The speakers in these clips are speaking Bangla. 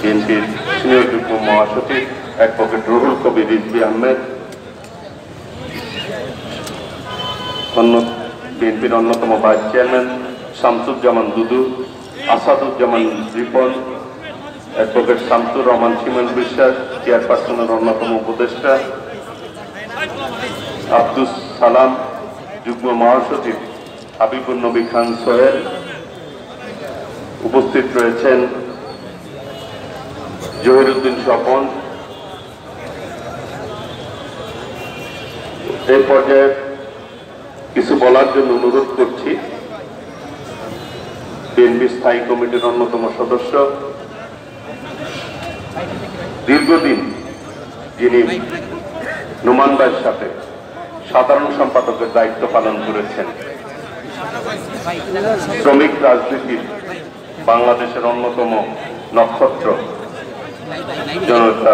বিএনপির সিনিয়র যুগ্ম মহাসচিব অ্যাডভোকেট রুহুল কবির রিজভী আহমেদ, বিএনপির অন্যতম ভাইস চেয়ারম্যান শামসুজ্জামান দুদু, আসাদুজ্জামান রিপন, অ্যাডভোকেট শামসুর রহমান শিমুল বিশ্বাস, চেয়ারপারসনের অন্যতম উপদেষ্টা আব্দুস সালাম, যুগ্ম মহাসচিব হাবিবুর নবী খান সোহেল, উপস্থিত রয়েছেন জহিরুদ্দিন স্বপন। এই পর্যায়ে কিছু বলার জন্য অনুরোধ করছি বিএনপি স্থায়ী কমিটির অন্যতম সদস্য, দীর্ঘদিন যিনি নোমান ভাইয়ের সাথে সাধারণ সম্পাদকের দায়িত্ব পালন করেছেন, শ্রমিক রাজনীতির বাংলাদেশের অন্যতম নক্ষত্র জনতা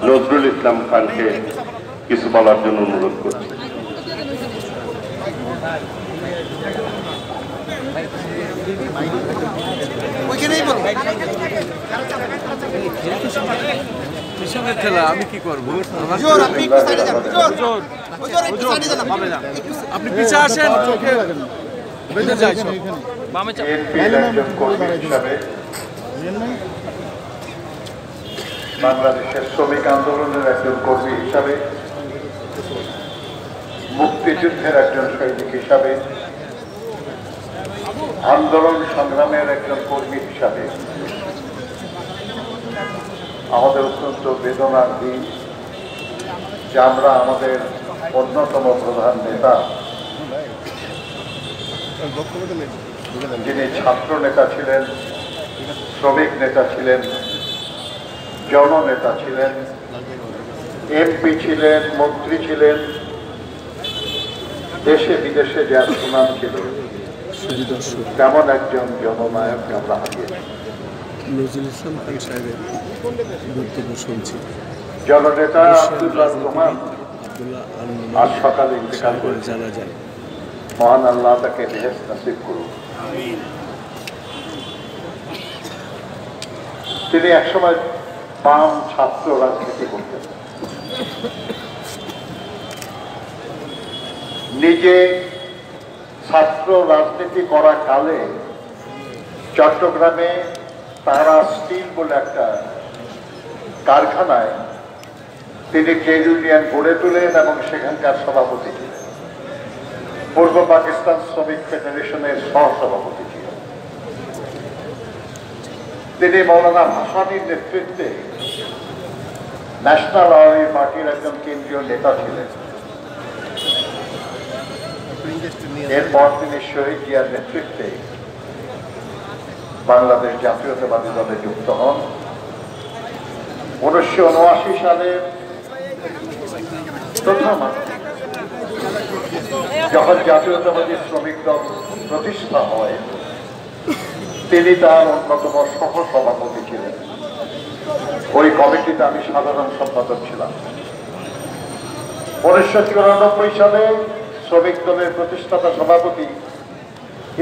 নজরুল ইসলাম খানকে কিছু বলার জন্য অনুরোধ করছি। আমি কি করবো? আপনি পিছিয়ে আসেন, বাংলাদেশের শ্রমিক আন্দোলনের একজন কর্মী হিসাবে, মুক্তিযুদ্ধের একজন সৈনিক হিসাবে, আন্দোলন সংগ্রামের একজন কর্মী হিসাবে আমাদের অত্যন্ত বেদনার দিন যে আমরা আমাদের অন্যতম প্রধান নেতা, যিনি ছাত্র নেতা ছিলেন, শ্রমিক নেতা ছিলেন, জননেতা ছিলেন, এমপি ছিলেন, মন্ত্রী ছিলেন, দেশে বিদেশে যার সুনাম ছিল, তেমন একজন জননায়ককে আমরা হারিয়েছি। নজরুল ইসলাম খান সাহেবের বক্তব্য শুনছি। জননেতা আব্দুল্লাহ রহমান আজ সকালে ইন্তেকাল করে জানা যায়। মহান আল্লাহ তাকে বেহেশত নসিব করুন। তিনি একসময় বাম ছাত্র রাজনীতি করতেন, নিজে ছাত্র রাজনীতি করা কালে চট্টগ্রামে তারা স্টিল বলে একটা কারখানায় তিনি ট্রেড ইউনিয়ন গড়ে তোলেন এবং সেখানকার সভাপতি ছিলেন। পূর্ব পাকিস্তান শ্রমিক ফেডারেশনের সহসভাপতি ছিলেন। তিনি মৌলানা ভাসানীর নেতৃত্বে ন্যাশনাল আওয়ামী পার্টির একজন কেন্দ্রীয় নেতা ছিলেন। এরপর তিনি শহীদ জিয়ার নেতৃত্বে বাংলাদেশ জাতীয়তাবাদী দলে যুক্ত হন। 1979 সালে প্রথম যখন জাতীয়তাবাদী শ্রমিক দল প্রতিষ্ঠা হয়, তিনি তার অন্যতম সহসভাপতি ছিলেন। ওই কমিটিতে আমি সাধারণ সম্পাদক ছিলাম। 1994 সালে শ্রমিক দলের প্রতিষ্ঠাতা সভাপতি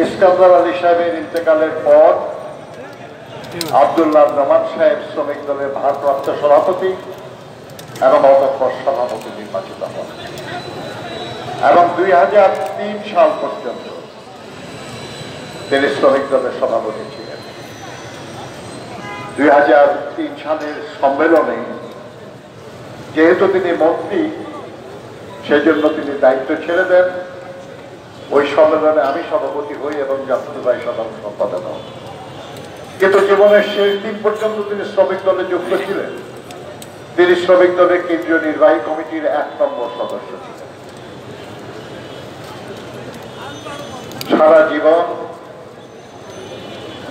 ইস্কান্দার আলী সাহেবের ইন্তেকালের পর আব্দুল্লাহ রহমান সাহেব শ্রমিক দলের ভারপ্রাপ্ত সভাপতি এবং অতঃপর সভাপতি নির্বাচিত হন এবং 2003 সাল পর্যন্ত তিনি শ্রমিক দলের সভাপতি ছিলেন। 2003 সালের সম্মেলনে যেহেতু তিনি মন্ত্রী, সেজন্য তিনি দায়িত্ব ছেড়ে দেন। ওই সম্মেলনে আমি সভাপতি হই এবং জাফর ভাই সাধারণ সম্পাদক হন। কিন্তু জীবনের শেষ দিন পর্যন্ত তিনি শ্রমিক দলে যুক্ত ছিলেন। তিনি শ্রমিক দলের কেন্দ্রীয় নির্বাহী কমিটির 1 নম্বর সদস্য ছিলেন। সারা জীবন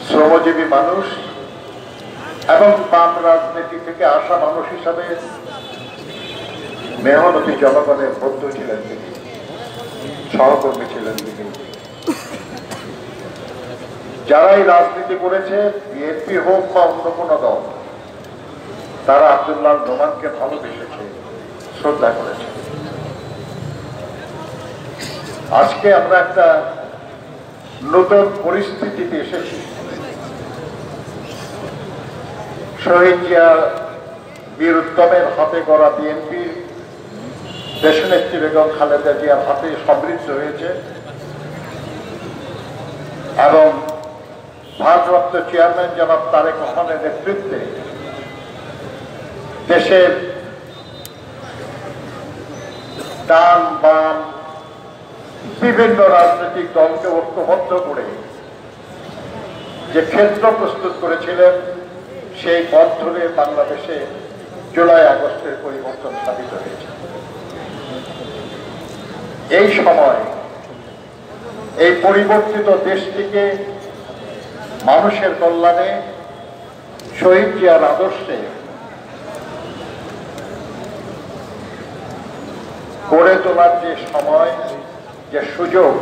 শ্রমজীবী মানুষ এবং বাম রাজনীতি থেকে আসা মানুষ হিসাবে মেহনতি জনগণের বন্ধু ছিলেন তিনি, সহকর্মী ছিলেন তিনি। যারাই রাজনীতি করেছে, বিএনপি হোক বা অন্য কোনো দল, তারা আব্দুল্লাহ নোমানকে ভালোবেসেছে, শ্রদ্ধা করেছে। আজকে আমরা একটা নতুন পরিস্থিতিতে এসেছি শহীদ জিয়ার বীর উত্তমের হাতে গড়া বিএনপির দেশনেত্রী বেগম খালেদা জিয়ার হাতে সমৃদ্ধ হয়েছে এবং ভারপ্রাপ্ত চেয়ারম্যান জনাব তারেক রহমানের নেতৃত্বে দেশের ডান বাম বিভিন্ন রাজনৈতিক দলকে ঐক্যবদ্ধ করে যে ক্ষেত্র প্রস্তুত করেছিলেন সেই পথ ধরে বাংলাদেশে জুলাই আগস্টের পরিবর্তন সাধিত হয়েছে। এই সময় এই পরিবর্তিত দেশটিকে মানুষের কল্যাণে শহীদ জিয়ার আদর্শে গড়ে তোলার যে সময়, যে সুযোগ,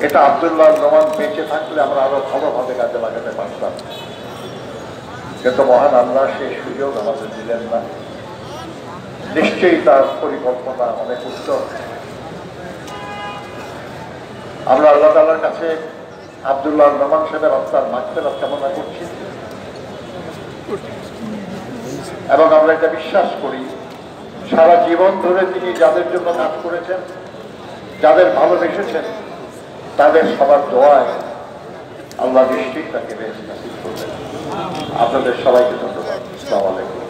এটা আব্দুল্লাহ রহমান বেঁচে থাকলে আমরা আরো ভালোভাবে কাজে লাগাতে পারতাম, কিন্তু মহান আল্লাহ সেই সুযোগ আমাদের দিলেন না। নিশ্চয়ই তার পরিকল্পনা অনেক উত্তর। আমরা আল্লাহ তাআলার কাছে আব্দুল্লাহ রহমান সাহেবের আত্মার মাগফিরাত কামনা করছি এবং আমরা এটা বিশ্বাস করি সারা জীবন ধরে তিনি যাদের জন্য কাজ করেছেন, যাদের ভালোবেসেছেন, তাদের সবার দোয়ায় আল্লাহ নিশ্চয়ই তাকে বেশ নসিব করবেন। আপনাদের সবাইকে ধন্যবাদ। আসসালামু আলাইকুম।